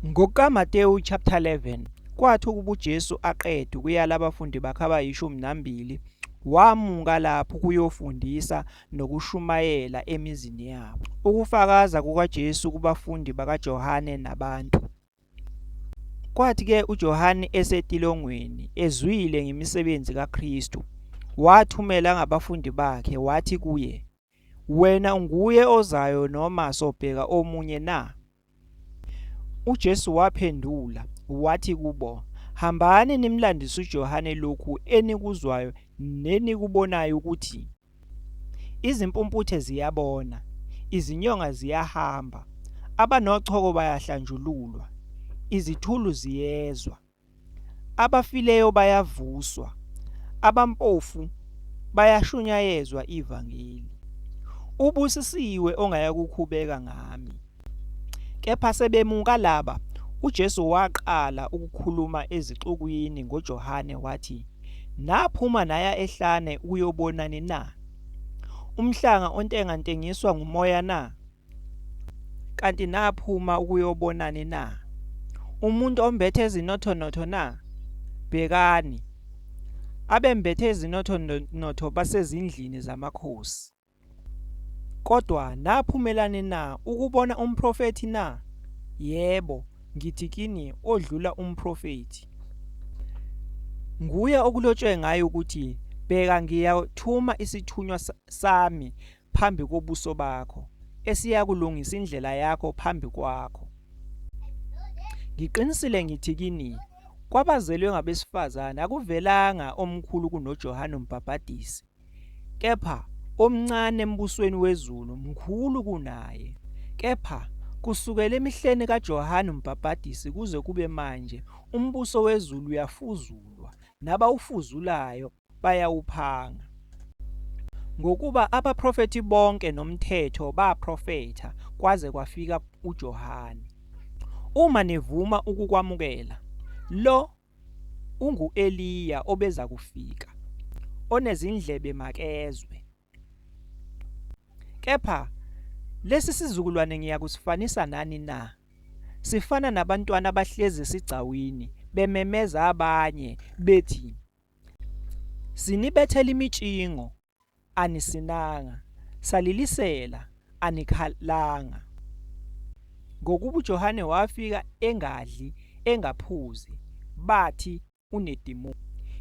NgokaMateyu chapter 11 kwathi ukuba uJesu aqeda ukuyala abafundi bakhe abayi12 wamuka lapho ukuyofundisa nokushumayela emizini yabo. Ukufakaza kukaJesu kubafundi bakaJohane nabantu. Kwathi-ke uJohane esetilongweni ezwile ngemisebenzi kaKristu, wathumela ngabafundi bakhe wathi kuye, "Wena nguye ozayo noma sobheka omunye na?" uJesu waphendula wathi kubo, "Hambani nimlandise uJohane lokhu enikuzwayo nenikubonayo ukuthi izimpumputhe ziyabona, izinyonga ziyahamba, abanochoko bayahlanjululwa, izithulu ziyezwa, abafileyo bayavuswa, abampofu bayashunyayezwa ivangeli. Ubusisiwe ongaya kukhubeka ngami." Kepha sebemuka laba, uJesu waqala ukukhuluma ezixukwini ngoJohane wathi, "Naphuma naya ehlane uyobonani na? Umhlanga ontengantengiswa ngumoya na? Kanti naphuma ukuyobonani na? Umuntu ombethe ezinothonotho na? Bhekani, abembethe ezinothonotho basezindlini zamakhosi. Kodwa naphumelani na ukubona umprofethi na? Yebo, ngithi kini odlula umprofethi. Nguye okulotshwe ngaye ukuthi, bheka ngiyathuma isithunywa sami phambi kobuso bakho, esiyakulungisa indlela yakho phambi kwakho. Ngiqinisile ngithi kini, kwabazelwe ngabesifazane akuvelanga omkhulu kunoJohane uMbhaphatisi, kepha omncane embusweni wezulu mkhulu kunaye. Kepha kusukela emihleni kaJohane uMbhaphatisi kuze kube manje umbuso wezulu uyafuzulwa, nabawufuzulayo bayawuphanga. Ngokuba abaprofeti bonke nomthetho baprofetha kwaze kwafika uJohane. Uma nivuma ukukwamukela, lo ungu-Eliya obeza kufika, onezindlebe makezwe. Kepha lesi sizukulwane ngiyakusifanisa nani na? Sifana nabantwana abahlezi esigcawini bememeza abanye bethi, "Sinibethela imitshingo, anisinanga, salilisela, anikhalanga." Ngokuba uJohane wafika engadli engaphuzi, bathi unedimoni.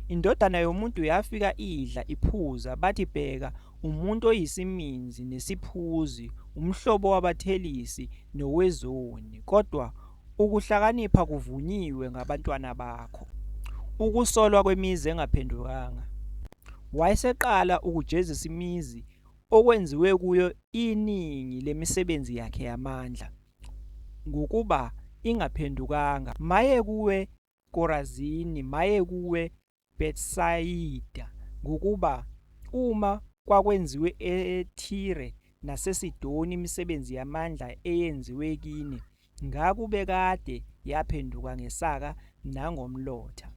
Indodana yomuntu yafika idla iphuza, bathi bheka umuntu oyisiminzi nesiphuzi, umhlobo wabathelisi nowezoni. Kodwa ukuhlakanipha kuvunyiwe ngabantwana bakho. Ukusolwa kwemizi engaphendukanga. Wayeseqala ukujezisa imizi okwenziwe kuyo iningi lemisebenzi yakhe yamandla, ngokuba ingaphendukanga. Maye kuwe Korazini, maye kuwe Bethsaida, ngokuba uma kwakwenziwe eThire naseSidoni imisebenzi yamandla eyenziwe kini, ngakube kade yaphenduka ngesaka nangomlotha.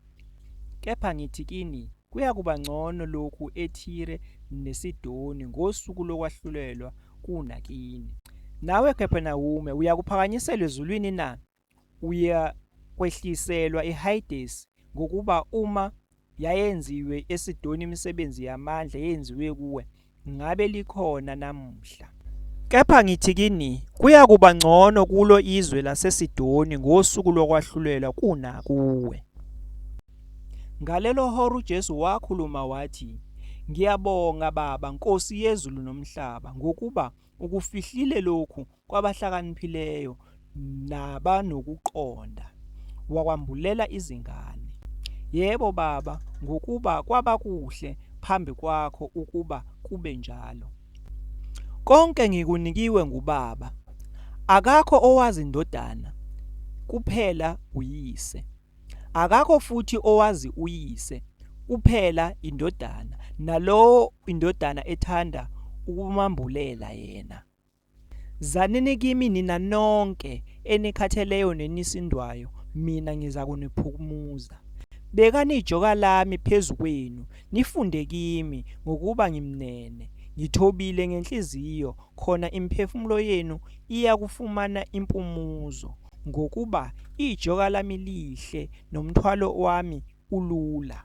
Kepha ngithi kini, kuyakuba ngcono lokhu eThire neSidoni ngosuku lokwahlulelwa kunakini. Nawe Kaphenawume, uyakuphakanyiselwa ezulwini na? Uyakwehliselwa eHadesi, ngokuba uma yayenziwe eSidoni imisebenzi yamandla eyenziwe kuwe, ngabe likhona namuhla. Kepha ngithi kini, kuyakuba ngcono kulo izwe laseSidoni ngosuku lokwahlulelwa kunakuwe. Ngalelo hora uJesu wakhuluma wathi, "Ngiyabonga Baba, Nkosi yezulu nomhlaba, ngokuba ukufihlile lokhu kwabahlakaniphileyo nabanokuqonda, wakwambulela izingane. Yebo Baba, ngokuba kwaba kuhle phambi kwakho ukuba kube njalo. Konke ngikunikiwe nguBaba. Akakho owazi iNdodana, kuphela uYise. Akakho futhi owazi uYise, kuphela iNdodana, nalowo iNdodana ethanda ukumambulela yena. Zanini kimi nina nonke enikhatheleyo nenisindwayo, mina ngizakuniphumuza. Bekani ijoka lami phezu kwenu, nifunde kimi, ngokuba ngimnene, ngithobile ngenhliziyo, khona imiphefumulo yenu iyakufumana impumuzo, ngokuba ijoka lami lihle nomthwalo wami ulula.